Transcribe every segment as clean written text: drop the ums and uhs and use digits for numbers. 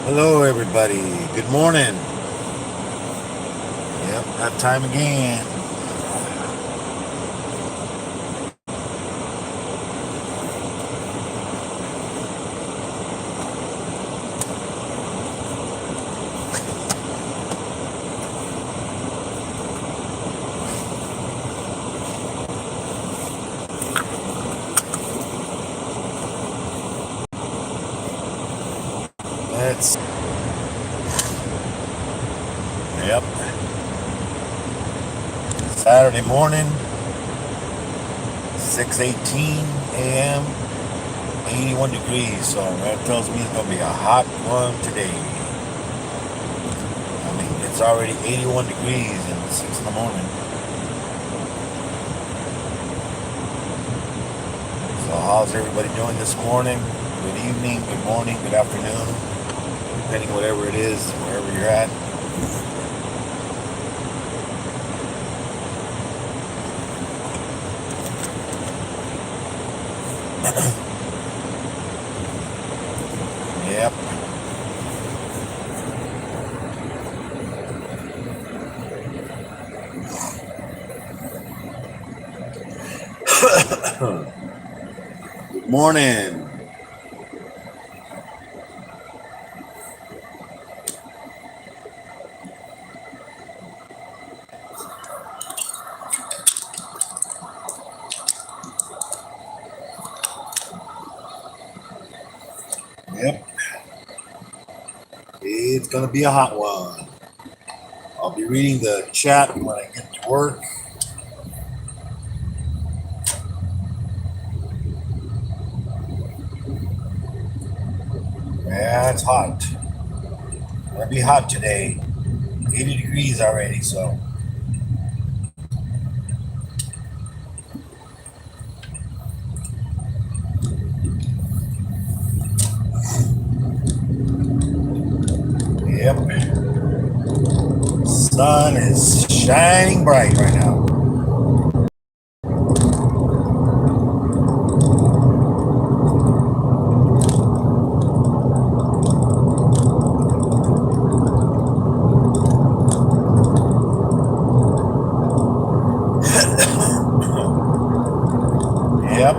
Hello, everybody. Good morning. Yep, that time again. It's yep, Saturday morning, 6:18 a.m. 81 degrees. So that tells me it's gonna be a hot one today. I mean, it's already 81 degrees in 6 in the morning. So how's everybody doing this morning? Good evening, good morning, good afternoon, depending whatever it is, wherever you're at. Yep. Good morning. Yep. It's gonna be a hot one. I'll be reading the chat when I get to work. Yeah, it's hot. Gonna be hot today. 80 degrees already, so yep. Sun is shining bright right now. Yep.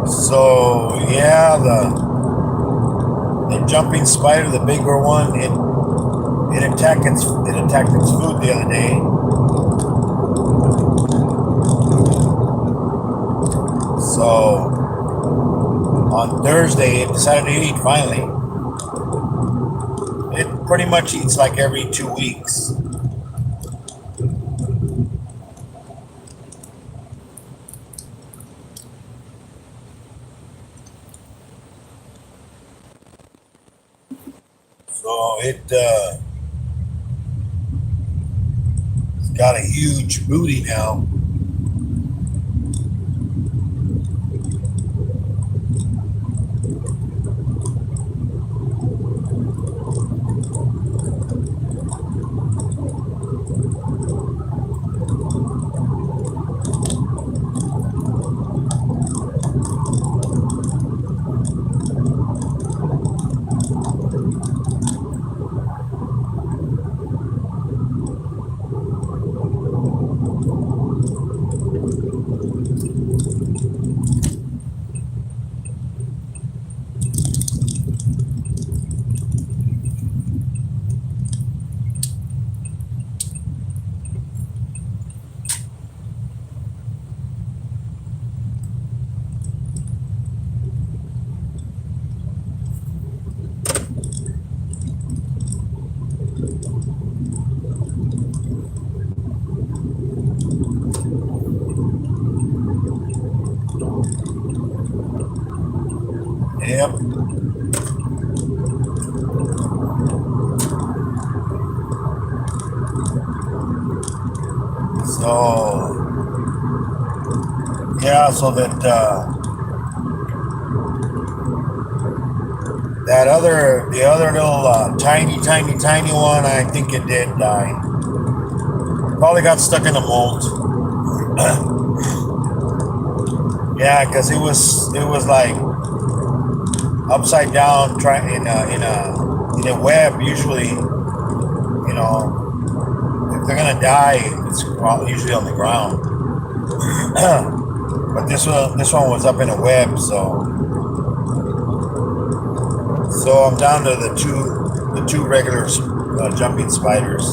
So yeah, the jumping spider, the bigger one, it attacked its food the other day. So on Thursday, it decided to eat finally. It pretty much eats like every 2 weeks. So it's got a huge booty now. Yep. So yeah, so the other little tiny one, I think it did die. Probably got stuck in the mold. Yeah, because it was like upside down, trying in a web. Usually, if they're gonna die, it's usually on the ground. But this one was up in a web, so I'm down to the two regular jumping spiders,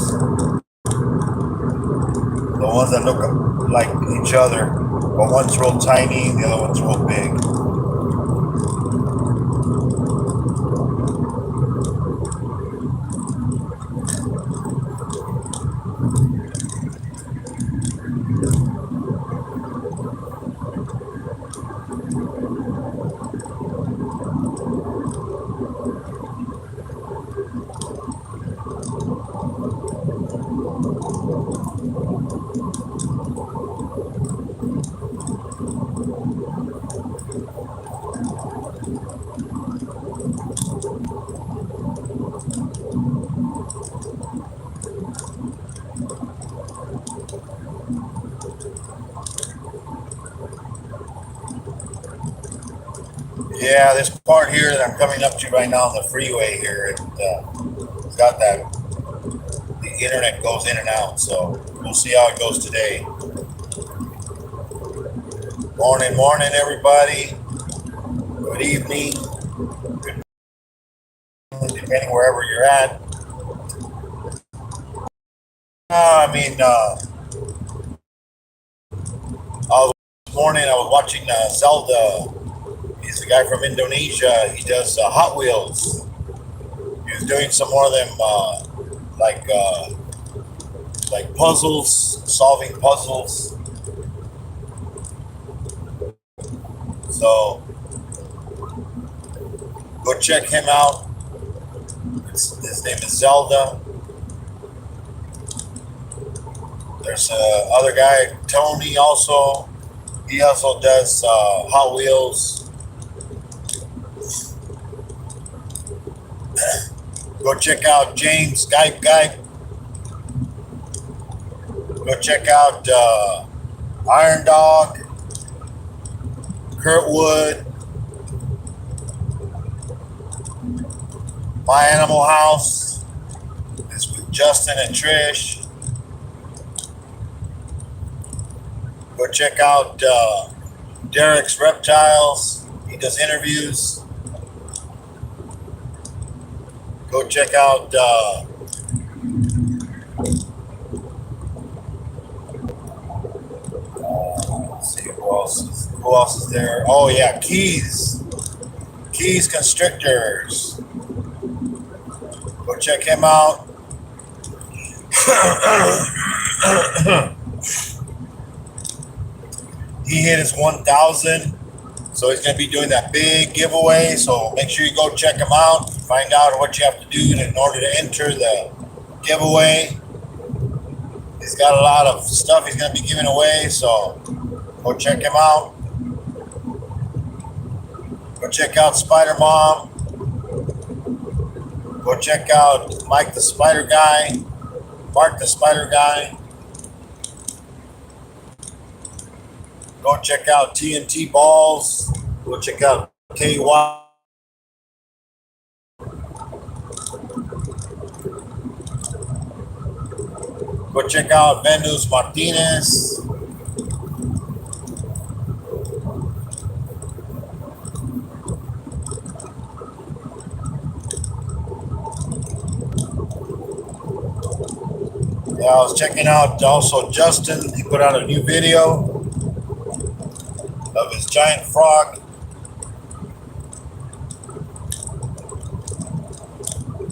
the ones that look like each other, but one's real tiny, the other one's real big. Yeah, this part here that I'm coming up to right now on the freeway here, it's got that the internet goes in and out, so we'll see how it goes today. Morning, everybody. Good evening. Good, depending wherever you're at. This morning I was watching Zelda. He's the guy from Indonesia. He does Hot Wheels. He was doing some more of them, like puzzles, solving puzzles. So go check him out. His name is Zelda. There's other guy, Tony, also. He also does Hot Wheels. Go check out James Skype Guy. Go check out Iron Dog, Kurt Wood, My Animal House. It's with Justin and Trish. Go check out Derek's Reptiles. He does interviews. Go check out let's see who else is there. Oh yeah, Keys Constrictors. Go check him out. He hit his 1,000, so he's going to be doing that big giveaway. So make sure you go check him out. Find out what you have to do in order to enter the giveaway. He's got a lot of stuff he's going to be giving away, so go check him out. Go check out Spider Mom. Go check out Mike the Spider Guy, Mark the Spider Guy. Go check out TNT Balls. Go check out KY. Go check out Venus Martinez. Yeah, I was checking out also Justin. He put out a new video of his giant frog.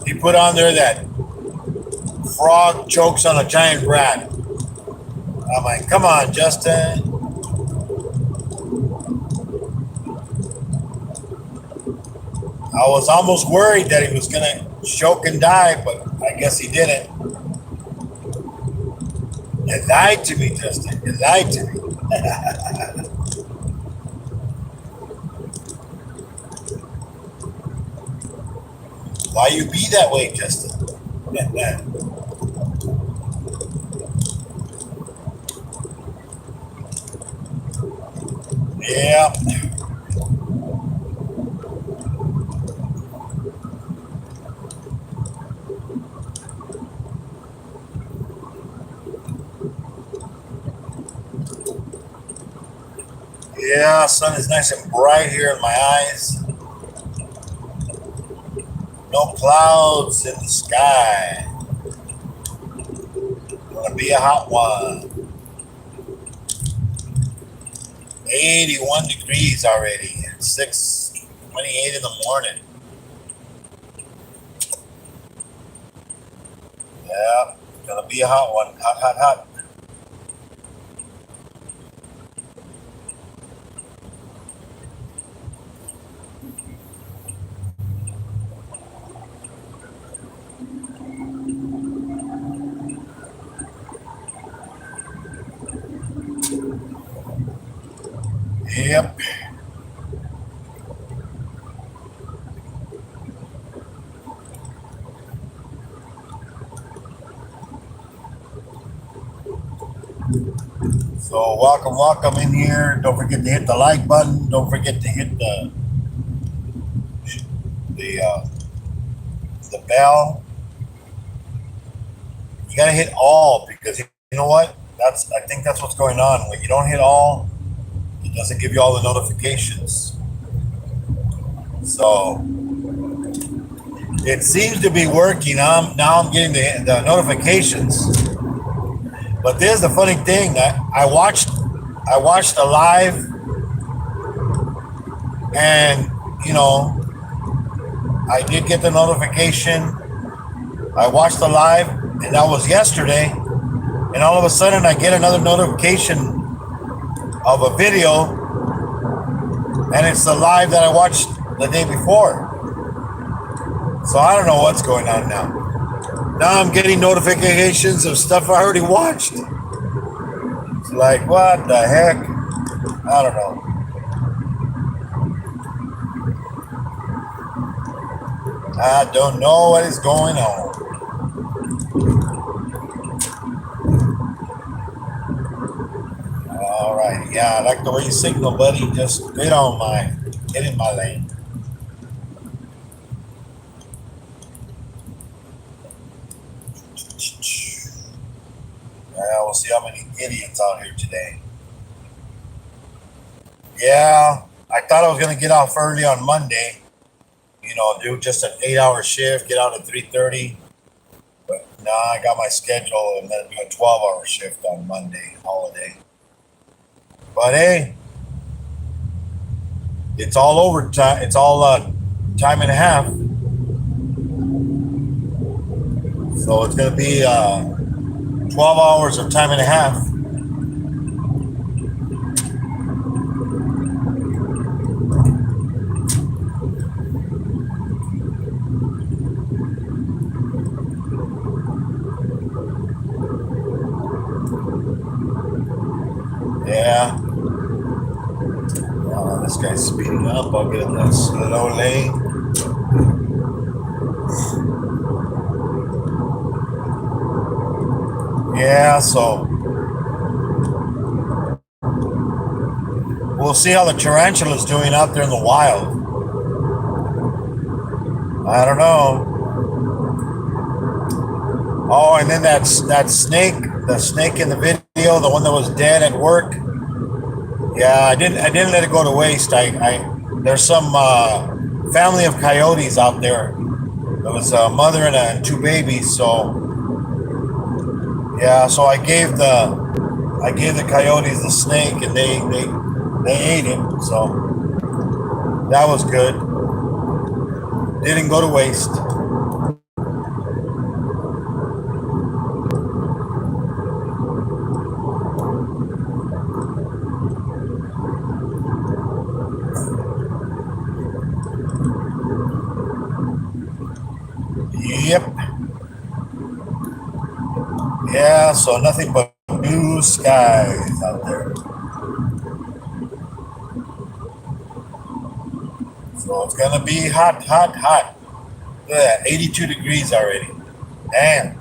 He put on there that frog chokes on a giant rat. I'm like, come on, Justin. I was almost worried that he was going to choke and die, but I guess he didn't. You lied to me, Justin. You lied to me. Why you be that way, Justin? Yeah. Yeah, sun is nice and bright here in my eyes. No clouds in the sky. Gonna be a hot one. 81 degrees already. It's 6:28 in the morning. Yeah, gonna be a hot one. Hot, hot, hot. Yep. So welcome in here. Don't forget to hit the like button. Don't forget to hit the uh, the bell. You gotta hit all because you know what? I think that's what's going on. When you don't hit all, it doesn't give you all the notifications. So it seems to be working. Now I'm getting the notifications. But there's the funny thing that I watched a live, and I did get the notification. I watched the live, and that was yesterday. And all of a sudden, I get another notification of a video, and it's the live that I watched the day before. So I don't know what's going on now. Now I'm getting notifications of stuff I already watched. It's like, what the heck? I don't know. I don't know what is going on. All right. Yeah, I like the way you signal, buddy. Just get in my lane. Yeah, we'll see how many idiots out here today. Yeah, I thought I was gonna get off early on Monday. Do just an 8-hour shift, get out at 3:30. But now I got my schedule and then do a 12-hour shift on Monday, holiday. But hey, it's all overtime. It's all time and a half. So it's gonna be 12 hours of time and a half. Yeah. This guy's speeding up. I'll get in the slow lane. Yeah, so we'll see how the tarantula's doing out there in the wild. I don't know. Oh, and then that snake, the snake in the video, the one that was dead at work. Yeah, I didn't let it go to waste. There's some family of coyotes out there. There was a mother and two babies. So yeah, so I gave the coyotes the snake, and they ate it. So that was good. Didn't go to waste. Yep. Yeah, so nothing but blue skies out there. So it's gonna be hot, hot, hot. Look at that, 82 degrees already. Damn.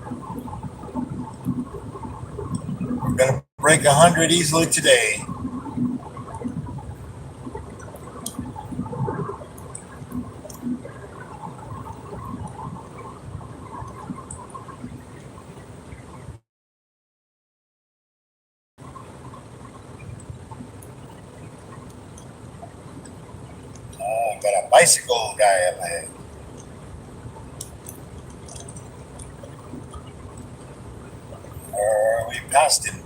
We're gonna break 100 easily today. got a bicycle guy up ahead. Or we passed him.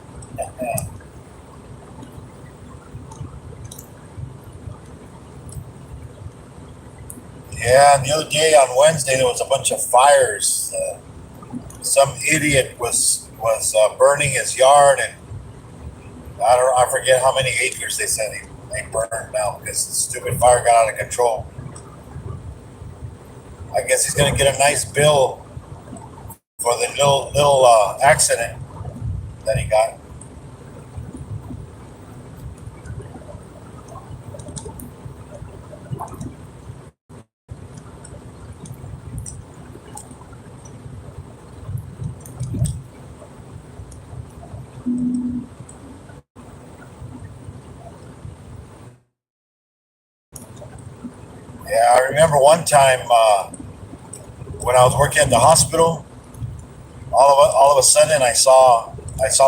Yeah, and the other day on Wednesday there was a bunch of fires. Some idiot was burning his yard, and I forget how many acres they said they burned now because the stupid fire got out of control. I guess he's gonna get a nice bill for the little accident that he got. Yeah, I remember one time when I was working at the hospital. All of a sudden, I saw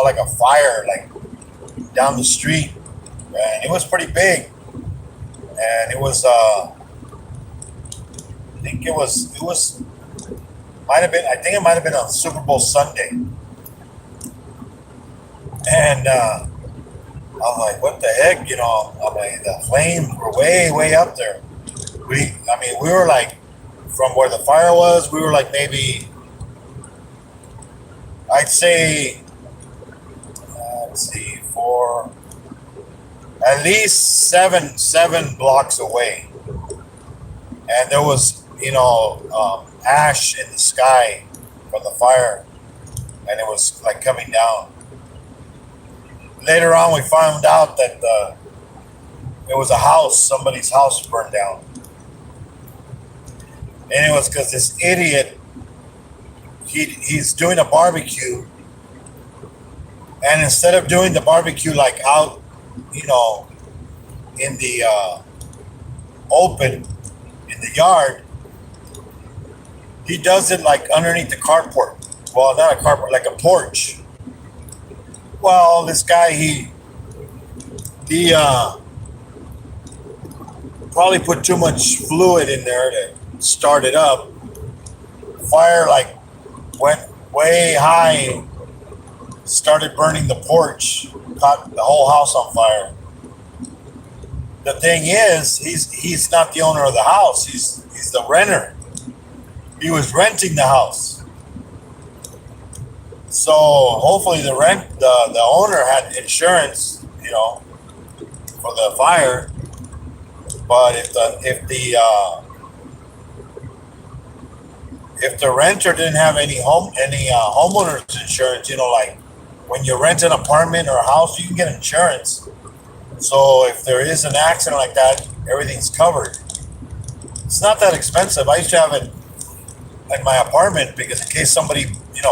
like a fire like down the street, and it was pretty big. And it was I think it was might have been I think it might have been on Super Bowl Sunday. And I'm like, what the heck, you know? I mean, the flames were way up there. We were like from where the fire was, we were like maybe I'd say let's see, for at least seven blocks away, and there was ash in the sky from the fire, and it was like coming down. Later on, we found out that it was a house, somebody's house burned down, and it was because this idiot he's doing a barbecue, and instead of doing the barbecue like out, in the open in the yard, he does it like underneath the carport. Well, not a carport, like a porch. Well, this guy he probably put too much fluid in there to start it up. Fire like went way high, started burning the porch, caught the whole house on fire. The thing is, he's not the owner of the house. He's the renter. He was renting the house. So hopefully the owner had insurance, for the fire. But if the renter didn't have any homeowners insurance, like when you rent an apartment or a house, you can get insurance. So if there is an accident like that, everything's covered. It's not that expensive. I used to have it in my apartment because in case somebody,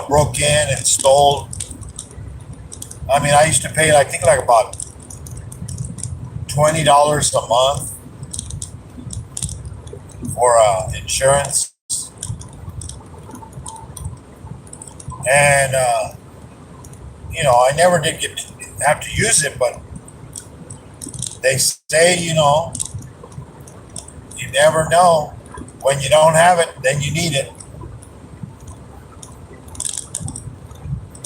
broke in and stole. I mean, I used to pay, I think, like about $20 a month for insurance. And, I never did have to use it, but they say, you never know. When you don't have it, then you need it.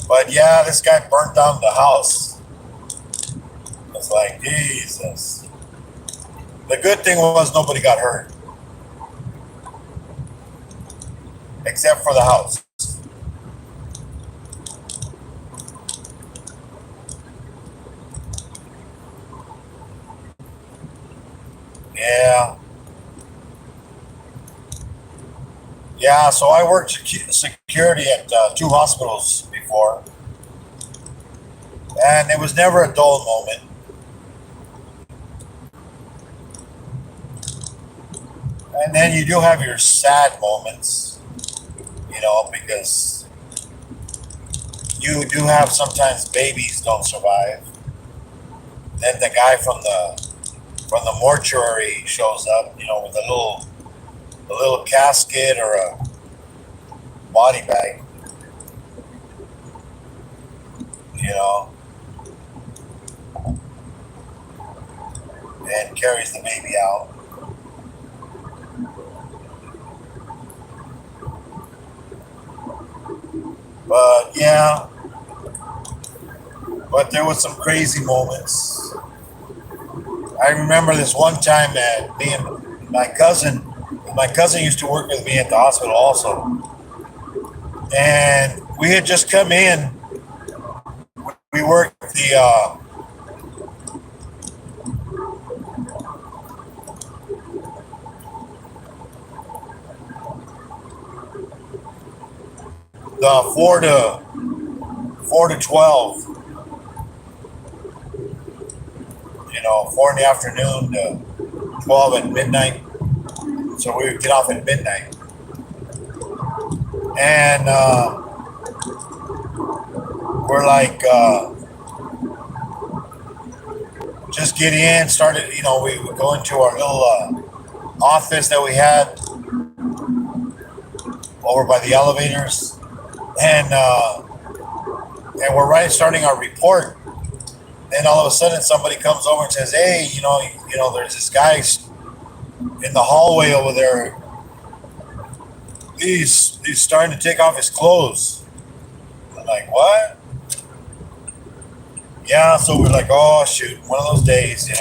But yeah, this guy burnt down the house. It's like, Jesus. The good thing was nobody got hurt. Except for the house. Yeah. Yeah, so I worked security at 2 hospitals before. And it was never a dull moment. And then you do have your sad moments, because you do have sometimes babies don't survive. Then the guy from the mortuary shows up, with a little casket or a body bag, and carries the baby out. Yeah, but there was some crazy moments. I remember this one time that me and my cousin used to work with me at the hospital also, and we had just come in. We worked the 4 to 12, 4 in the afternoon to 12 at midnight. So we would get off at midnight, and we're like, just get in. Started, we would go into our little office that we had over by the elevators, and we're right starting our report. Then all of a sudden, somebody comes over and says, "Hey, there's this guy in the hallway over there. He's starting to take off his clothes." I'm like, "What?" Yeah, so we're like, "Oh shoot, one of those days."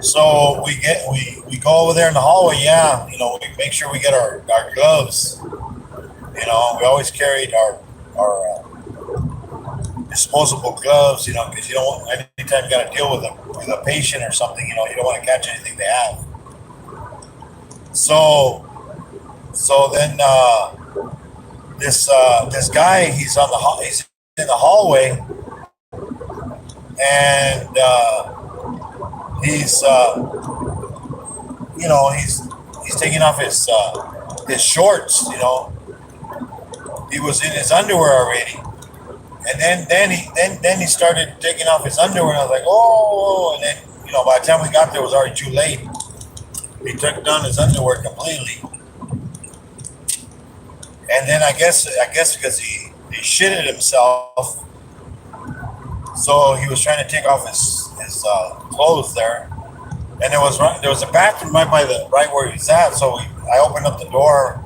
So we go over there in the hallway. Yeah, we make sure we get our gloves. We always carried our disposable gloves. Because you don't want, anytime you got to deal with a patient or something, you don't want to catch anything they have. So then this guy, he's in the hallway, and he's taking off his shorts. He was in his underwear already, and then he started taking off his underwear, and I was like, oh, and then by the time we got there, it was already too late. He took down his underwear completely, and then I guess because he shitted himself, so he was trying to take off his clothes there, and there was a bathroom right where he's at. So I opened up the door,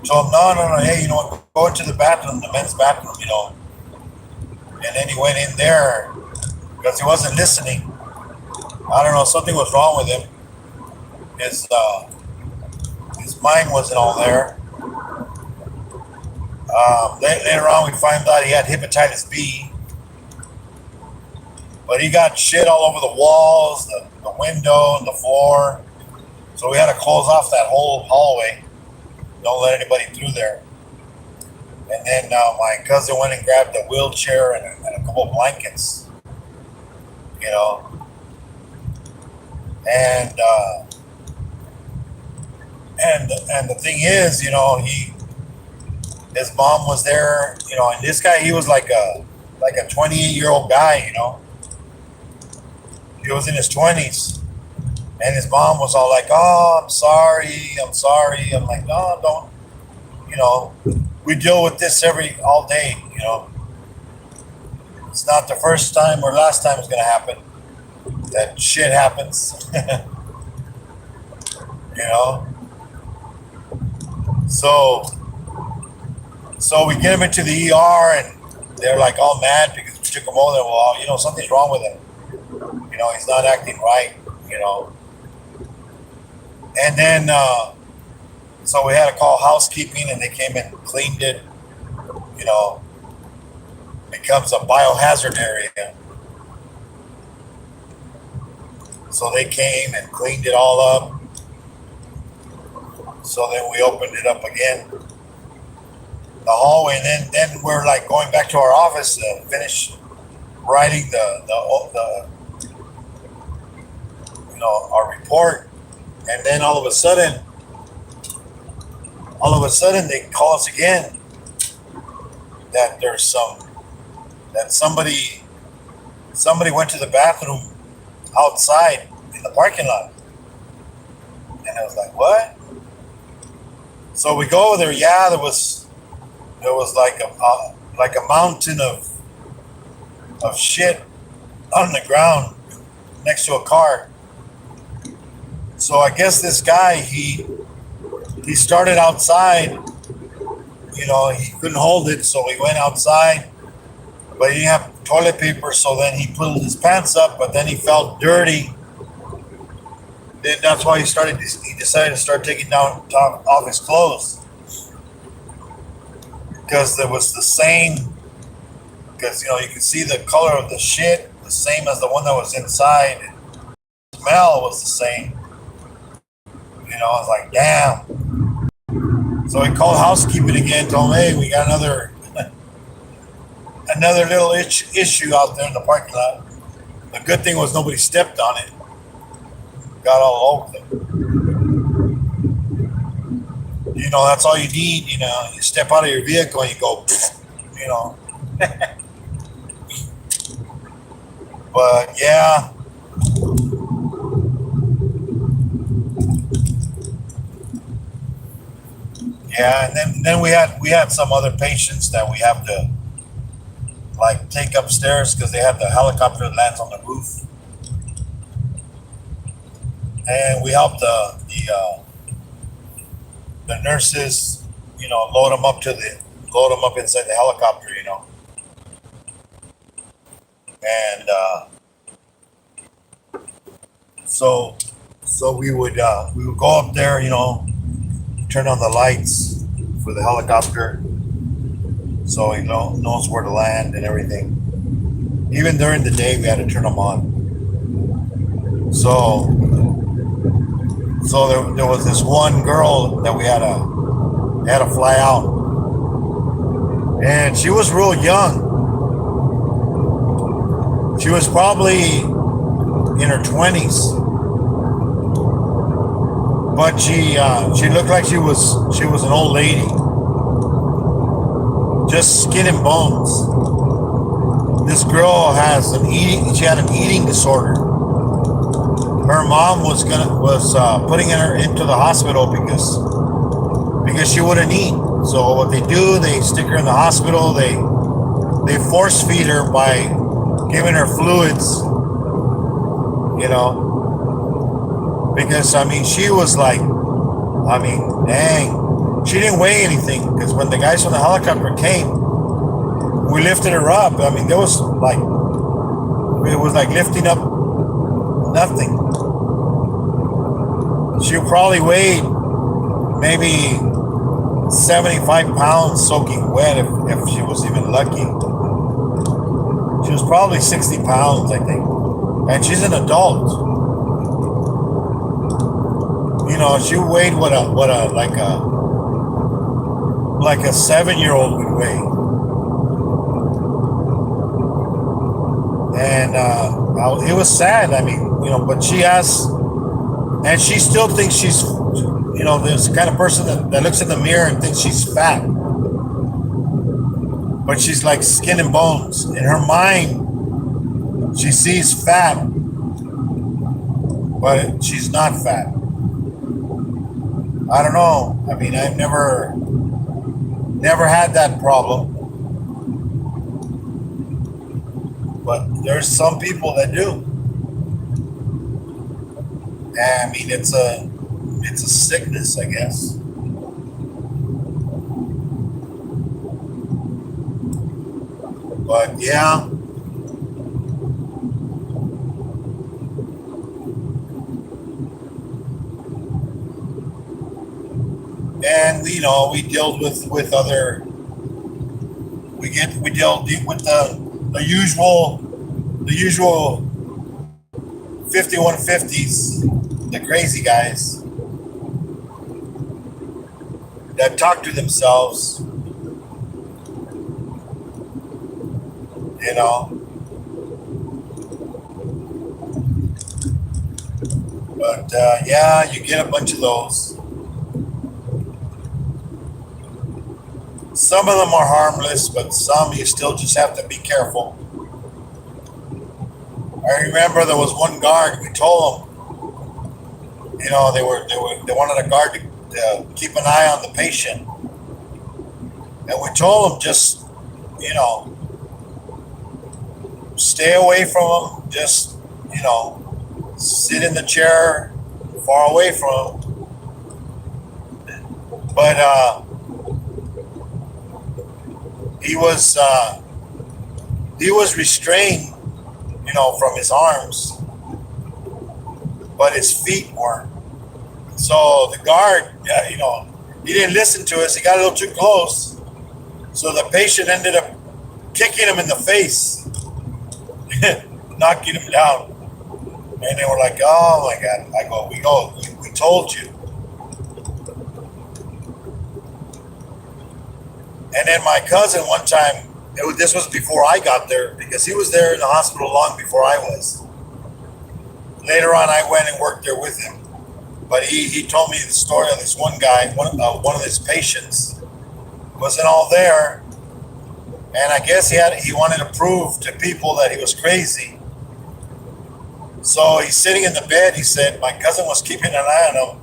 told him, no, hey, go into the bathroom, the men's bathroom, and then he went in there because he wasn't listening. I don't know, something was wrong with him. His mind wasn't all there. Later on, we found out he had hepatitis B. But he got shit all over the walls, the window, and the floor. So we had to close off that whole hallway. Don't let anybody through there. And then my cousin went and grabbed a wheelchair and a couple of blankets. And the thing is, his mom was there, and this guy, he was like a 28-year-old guy, He was in his 20s, and his mom was all like, "Oh, I'm sorry." I'm like, "No, don't." We deal with this all day. It's not the first time or last time it's gonna happen. That shit happens. So we get him into the ER, and they're like all mad because we took him over there. Well, something's wrong with him. He's not acting right, And then, so we had to call housekeeping, and they came and cleaned it. Becomes a biohazard area. So they came and cleaned it all up. So then we opened it up again, the hallway, and then we're like going back to our office to finish writing our report, and then all of a sudden they call us again that somebody went to the bathroom outside in the parking lot, and I was like, what? So we go over there. Yeah, there was like a mountain of shit on the ground next to a car. So I guess this guy, he started outside, he couldn't hold it, so he went outside, but he didn't have toilet paper, so then he pulled his pants up, but then he felt dirty. Then that's why he decided to start taking down off his clothes, because there was the same, because you can see the color of the shit the same as the one that was inside. The smell was the same. I was like, damn. So he called housekeeping again, told them, hey, we got another little issue out there in the parking lot. The good thing was nobody stepped on it. Got all over them. That's all you need. You step out of your vehicle and you go, But yeah. Yeah, and then we had some other patients that we have to take upstairs because they had the helicopter that lands on the roof, and we helped the nurses, load them up inside the helicopter, and so we would go up there, turn on the lights for the helicopter so he knows where to land and everything. Even during the day, we had to turn them on. So there was this one girl that we had to fly out, and she was real young. She was probably in her 20s. But she looked like she was an old lady, just skin and bones. This girl she had an eating disorder. Her mom was putting her into the hospital because she wouldn't eat. So what they do, they stick her in the hospital. They force feed her by giving her fluids, because she was dang, she didn't weigh anything, because when the guys from the helicopter came, we lifted her up. There was it was like lifting up nothing. She probably weighed maybe 75 pounds soaking wet if she was even lucky. She was probably 60 pounds, I think, and she's an adult. She weighed what a 7-year-old would weigh, and it was sad. But she asked, and she still thinks she's, this kind of person that looks in the mirror and thinks she's fat, but she's like skin and bones. In her mind, she sees fat, but she's not fat. I don't know. I've never had that problem, but there's some people that do. It's a sickness, I guess. But yeah. And we dealt with other. We dealt with the usual 5150s, the crazy guys that talk to themselves, But yeah, you get a bunch of those. Some of them are harmless, but some you still just have to be careful. I remember there was one guard. We told him, they wanted a guard to keep an eye on the patient, and we told him just, stay away from him. Just, sit in the chair far away from him. But he was he was restrained, from his arms, but his feet weren't. So the guard, he didn't listen to us. He got a little too close. So the patient ended up kicking him in the face, knocking him down. And they were like, "Oh my God!" I go, we told you." And then my cousin one time, this was before I got there because he was there in the hospital long before I was. Later on, I went and worked there with him. But he told me the story of this one guy, one of his patients wasn't all there. And I guess he wanted to prove to people that he was crazy. So he's sitting in the bed. He said, my cousin was keeping an eye on him,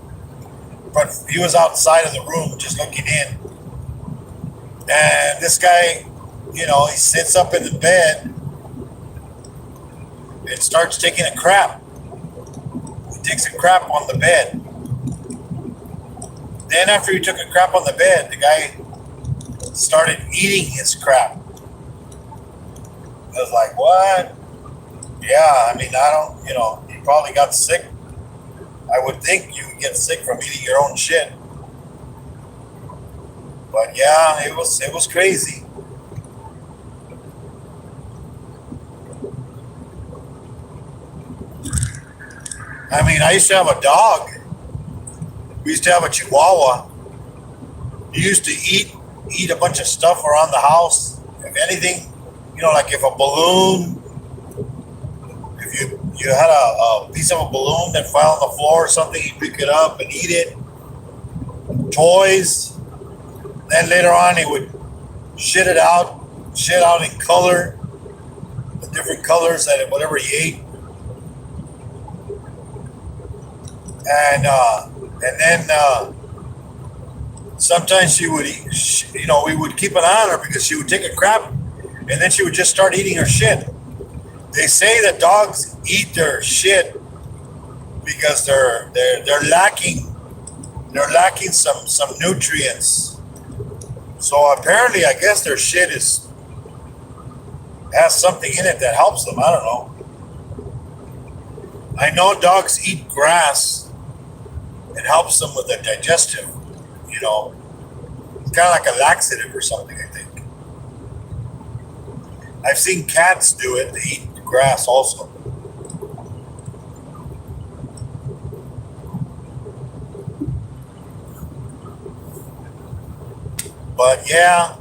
but he was outside of the room just looking in. And this guy, he sits up in the bed and starts taking a crap. He takes a crap on the bed. Then after he took a crap on the bed, the guy started eating his crap. I was like, what? Yeah, I mean, he probably got sick. I would think you would get sick from eating your own shit. But yeah, it was crazy. I mean, I used to have a dog. We used to have a Chihuahua. He used to eat a bunch of stuff around the house. If anything, like if a balloon, if you had a piece of a balloon that fell on the floor or something, he'd pick it up and eat it. Toys. Then later on, he would shit out in color, the different colors that whatever he ate. And then sometimes she would eat, we would keep an eye on her because she would take a crap and then she would just start eating her shit. They say that dogs eat their shit because they're lacking some nutrients. So apparently, I guess their shit has something in it that helps them. I don't know. I know dogs eat grass. It helps them with their digestive, It's kind of like a laxative or something, I think. I've seen cats do it. They eat grass also. But yeah,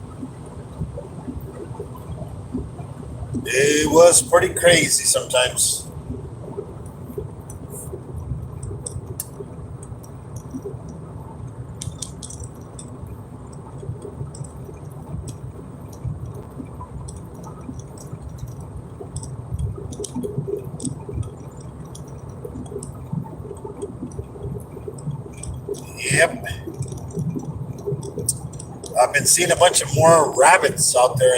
it was pretty crazy sometimes. Yep. I've been seeing a bunch of more rabbits out there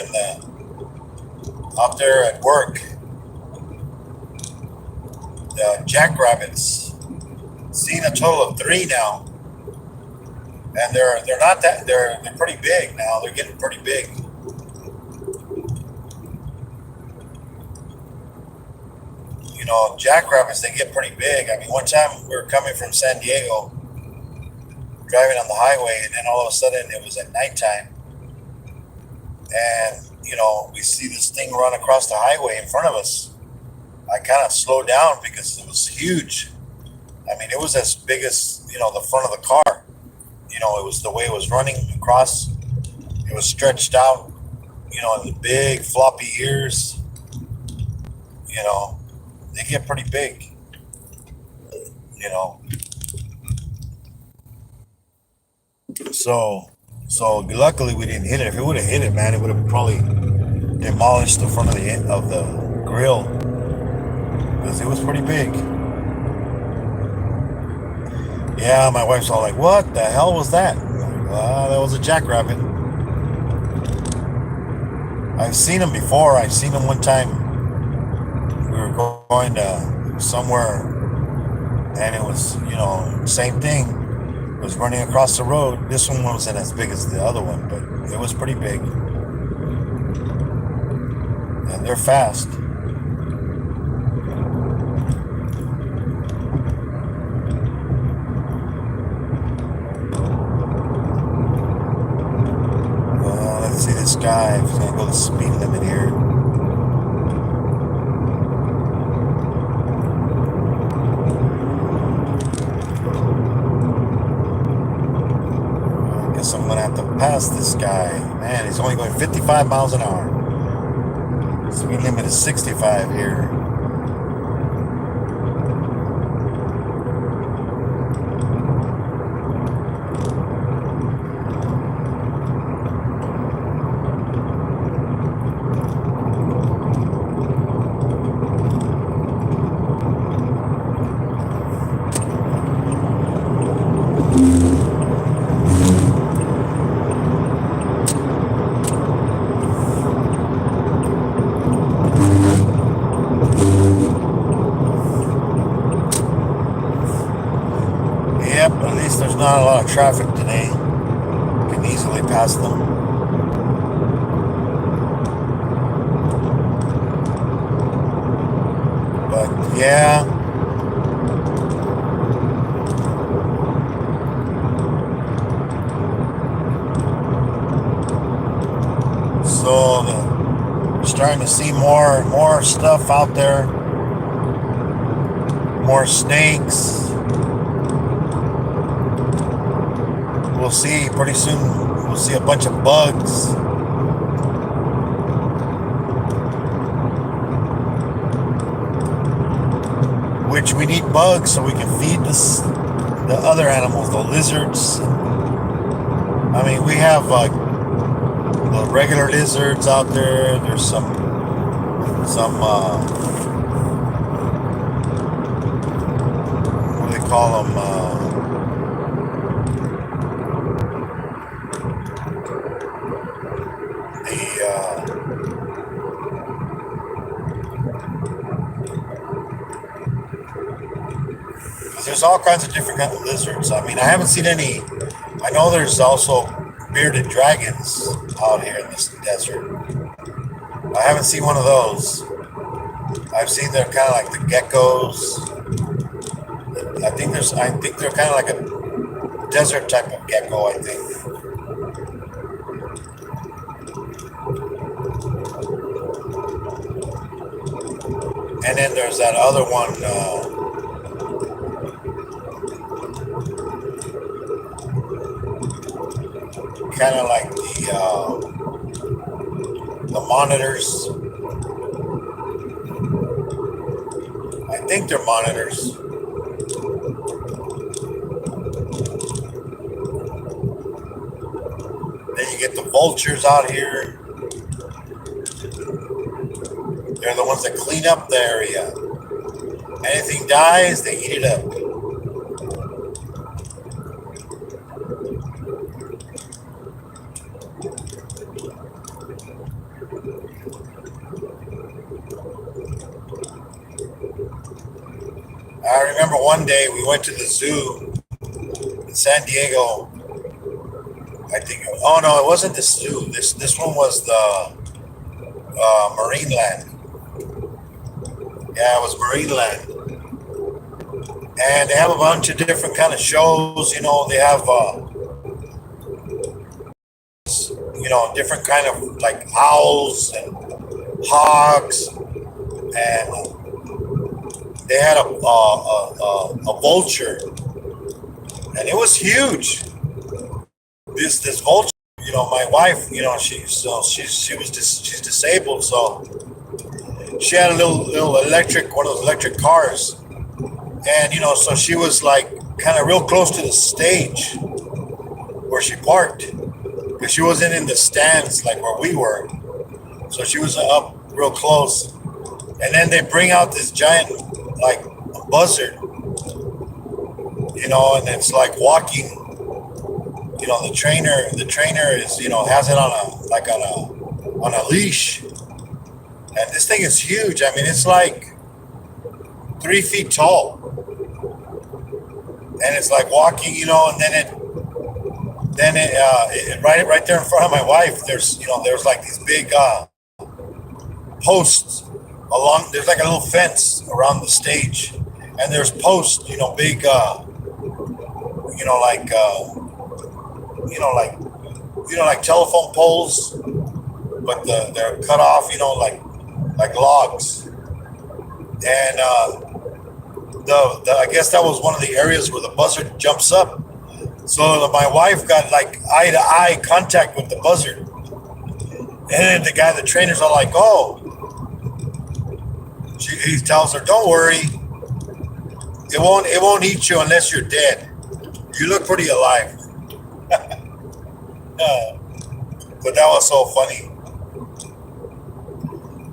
at work. The jackrabbits. Seen a total of 3 now. And they're not that they're pretty big now. They're getting pretty big. Jackrabbits, they get pretty big. I mean, one time we were coming from San Diego, driving on the highway, and then all of a sudden it was at nighttime, and we see this thing run across the highway in front of us. I kind of slowed down because it was huge. I mean, it was as big as the front of the car. It was the way it was running across. It was stretched out, and the big floppy ears. They get pretty big. So luckily we didn't hit it. If it would have hit it, man, it would have probably demolished the front of the grill because it was pretty big. Yeah, my wife's all like, "What the hell was that?" I'm like, that was a jackrabbit. I've seen them before. I've seen them one time. We were going to somewhere, and it was same thing. Was running across the road. This one wasn't as big as the other one, but it was pretty big. and they're fast. Let's see this guy. If he's gonna go the speed limit here. I guess I'm gonna have to pass this guy. Man, he's only going 55 miles an hour. Speed limit is 65 here. Yep, at least there's not a lot of traffic today. You can easily pass them. But yeah. So starting to see more stuff out there. More snakes. We'll see pretty soon. We'll see a bunch of bugs. Which we need bugs so we can feed the other animals, the lizards. I mean, we have the regular lizards out there. There's some what do they call them? There's all kinds of different kinds of lizards. I mean, I haven't seen any. I know there's also bearded dragons out here in this desert. I haven't seen one of those. I've seen they're kind of like the geckos. I think they're kind of like a desert type of gecko, I think. And then there's that other one. Kind of like the monitors. I think they're monitors. Then you get the vultures out here. They're the ones that clean up the area. Anything dies, they eat it up. I remember one day we went to the zoo in San Diego. I think. Oh no, it wasn't the zoo. This one was the Marineland. Yeah, it was Marineland. And they have a bunch of different kind of shows. You know, they have different kind of like owls and hogs, and they had a vulture, and it was huge. This vulture, my wife, she's disabled, so she had a little electric, one of those electric cars, and so she was like kind of real close to the stage where she parked, because she wasn't in the stands like where we were, so she was up real close. And then they bring out this giant like a buzzard, and it's like walking. The trainer is, has it on a leash, and this thing is huge. I mean, it's like 3 feet tall, and it's like walking, and then it right there in front of my wife. There's like these big posts along. There's like a little fence around the stage, and there's posts, big, you know, like, you know, like, like telephone poles, but they're cut off, like logs. And the I guess that was one of the areas where the buzzard jumps up. So my wife got like eye to eye contact with the buzzard, and the trainers are like, "Oh," he tells her, "Don't worry, it won't eat you unless you're dead. You look pretty alive." But that was so funny.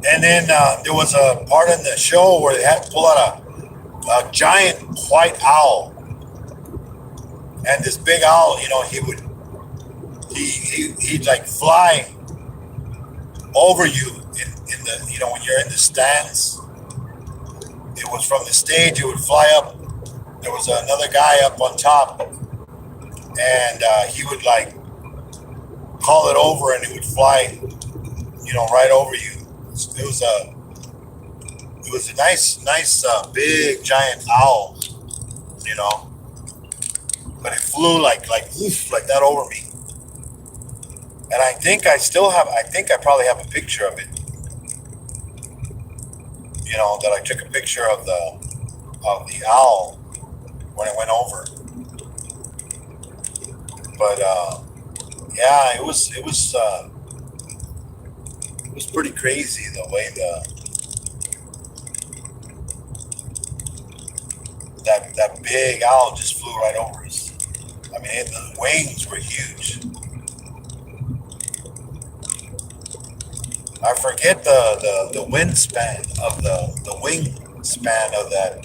And then there was a part in the show where they had to pull out a giant white owl, and this big owl, he'd like fly over you in the, when you're in the stands. It was from the stage, it would fly up. There was another guy up on top, and he would like call it over, and it would fly, right over you. It was a nice big giant owl, but it flew like that over me. And I think I probably have a picture of it, that I took a picture of the owl when it went over. But yeah, it was pretty crazy the way that big owl just flew right over us. I mean, the wings were huge. I forget the wingspan of the wingspan of that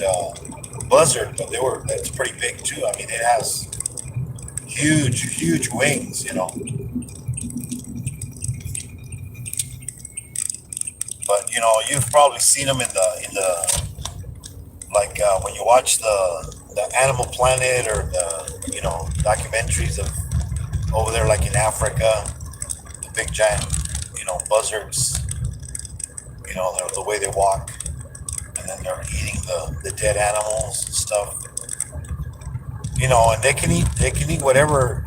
buzzard, but that's pretty big too. I mean, it has huge wings, But you've probably seen them in the like when you watch the Animal Planet or the documentaries of over there, like in Africa, the big giant buzzards, the way they walk, and then they're eating the dead animals and stuff, and they can eat whatever,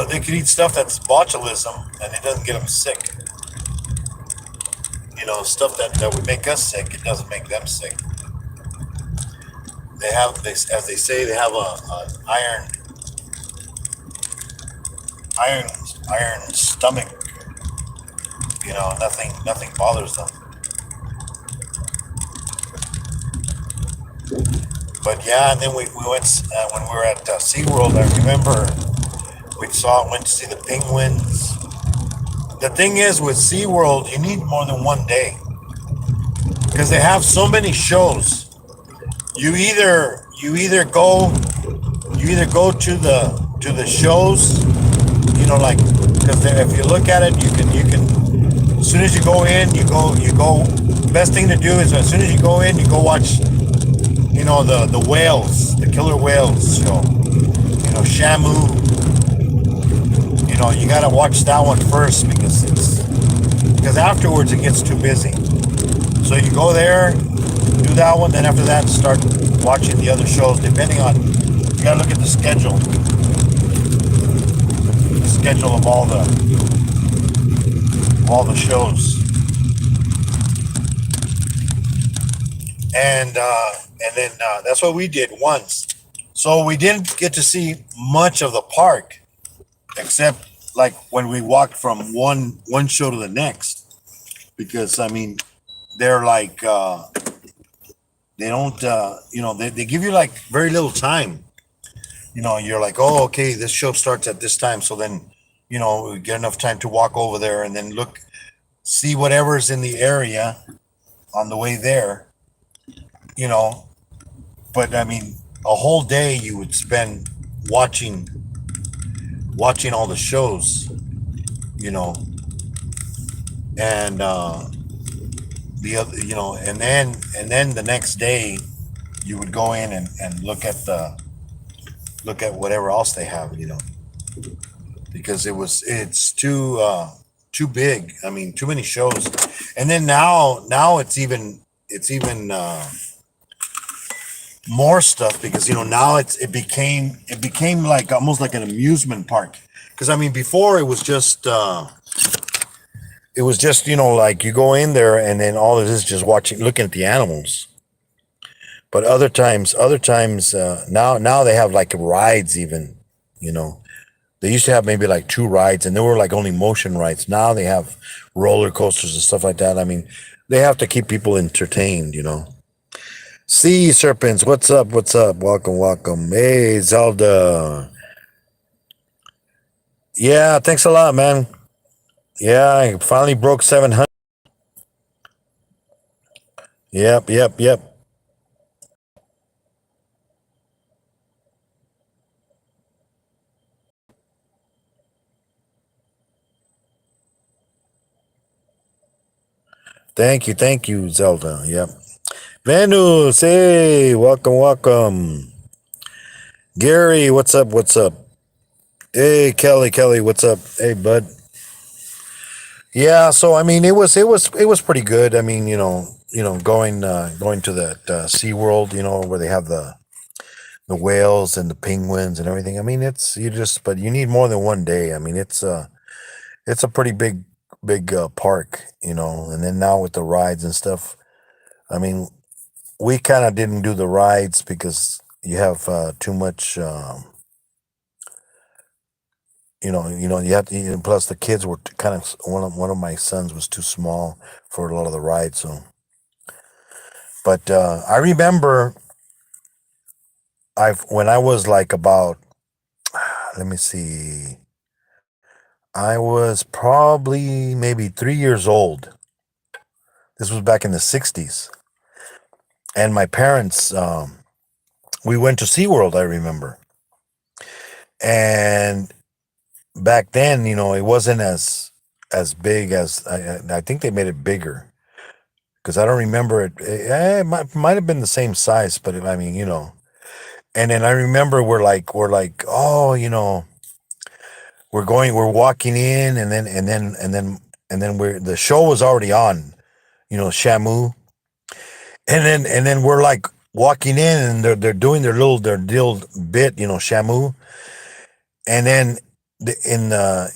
they can eat stuff that's botulism and it doesn't get them sick. Stuff that would make us sick, it doesn't make them sick. They have this, as they say, they have a iron stomach. Nothing bothers them. But yeah, and then we went when we were at SeaWorld. I remember went to see the penguins. The thing is, with SeaWorld, you need more than one day because they have so many shows. You either go to the shows, like, because if you look at it, you can as soon as you go in, you go. Best thing to do is as soon as you go in, you go watch, the whales, the killer whales show, Shamu. You gotta watch that one first because afterwards it gets too busy. So you go there, do that one, then after that start watching the other shows. Depending on, you gotta look at the schedule of all the shows, and then that's what we did once. So we didn't get to see much of the park, except like when we walked from one show to the next, because I mean they're like they don't they give you like very little time. You're like, oh, okay, this show starts at this time, so then we get enough time to walk over there and then see whatever's in the area on the way there. But I mean, a whole day you would spend watching all the shows, and the other, and then the next day you would go in and look at whatever else they have, because it's too too big. I mean, too many shows. And then now it's even more stuff because now it became like almost like an amusement park. Because I mean, before it was just like you go in there and then all it is just watching, looking at the animals. But other times now they have like rides even. You know, they used to have maybe like two rides, and they were like only motion rides. Now they have roller coasters and stuff like that. I mean, they have to keep people entertained. Sea serpents, what's up? What's up? Welcome, welcome. Hey, Zelda. Yeah, thanks a lot, man. Yeah, I finally broke 700. Yep, yep, yep. Thank you, Zelda. Yep. Venus, hey, welcome, welcome. Gary, what's up? What's up? Hey, Kelly, what's up? Hey, bud. Yeah, so I mean, it was pretty good. I mean, going to that Sea World, where they have the whales and the penguins and everything. I mean, but you need more than one day. I mean, it's a pretty big park, and then now with the rides and stuff. I mean, we kind of didn't do the rides because you have too much. You have to. And plus, the kids were kind of one of my sons was too small for a lot of the rides. So, but I remember I when I was like about, let me see, I was probably maybe 3 years old. This was back in the '60s, and my parents, we went to SeaWorld. I remember, and back then, it wasn't as big as I think they made it bigger because I don't remember it. It might have been the same size, but I mean, And then I remember we're like, oh, we're walking in, and then the show was already on, Shamu, and then we're like walking in, and they're doing their little bit, Shamu, and then in the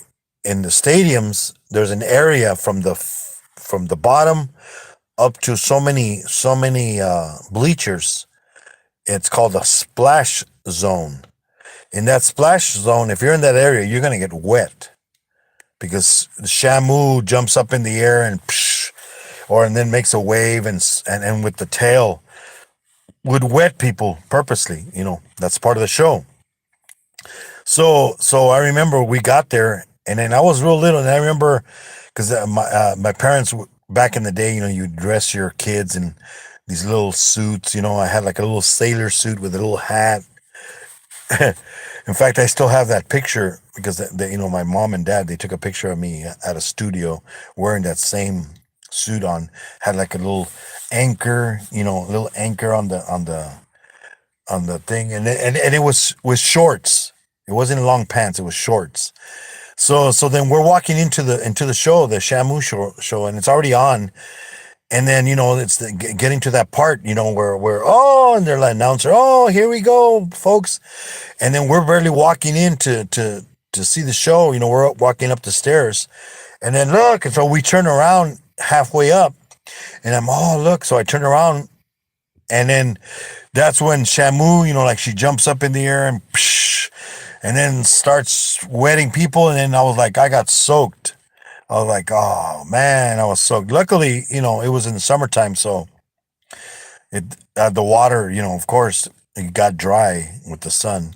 stadiums there's an area from the bottom up to so many bleachers. It's called a splash zone. In that splash zone, if you're in that area, you're gonna get wet because the Shamu jumps up in the air and psh, and then makes a wave and with the tail would wet people purposely. That's part of the show. So I remember we got there, and then I was real little, and I remember because my parents back in the day, you dress your kids in these little suits. I had like a little sailor suit with a little hat. In fact, I still have that picture because my mom and dad, they took a picture of me at a studio wearing that same suit on. Had like a little anchor, a little anchor on the thing, and it was with shorts. It wasn't long pants; it was shorts. So then we're walking into the show, the Shamu show, and it's already on. And then it's getting to that part, where and they're like announcer, oh, here we go, folks. And then we're barely walking in to see the show. We're walking up the stairs, and then look, and so we turn around halfway up, and look. So I turn around, and then that's when Shamu, like she jumps up in the air and psh, and then starts wetting people, and then I was like, I got soaked. I was like, oh man, I was soaked. Luckily, it was in the summertime, so it the water, of course, it got dry with the sun.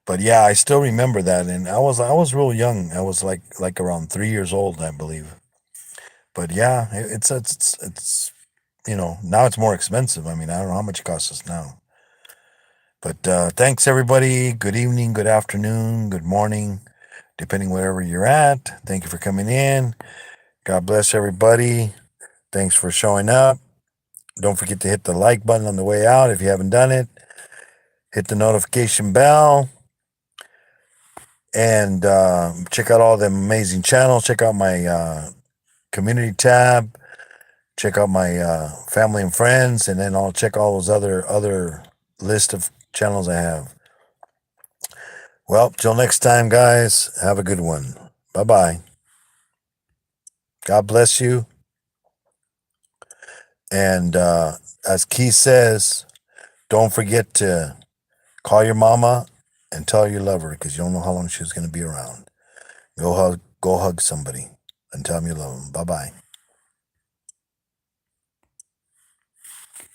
But yeah, I still remember that, and I was real young. I was like around 3 years old, I believe. But yeah, it's now it's more expensive. I mean, I don't know how much it costs us now. But thanks everybody. Good evening, good afternoon, good morning, depending wherever you're at. Thank you for coming in. God bless everybody. Thanks for showing up. Don't forget to hit the like button on the way out if you haven't done it. Hit the notification bell. And check out all the amazing channels. Check out my community tab. Check out my family and friends, and then I'll check all those other list of channels I have. Well, till next time, guys. Have a good one. Bye bye. God bless you. And as Keith says, don't forget to call your mama and tell her you love her because you don't know how long she's going to be around. Go hug somebody and tell them you love them. Bye bye.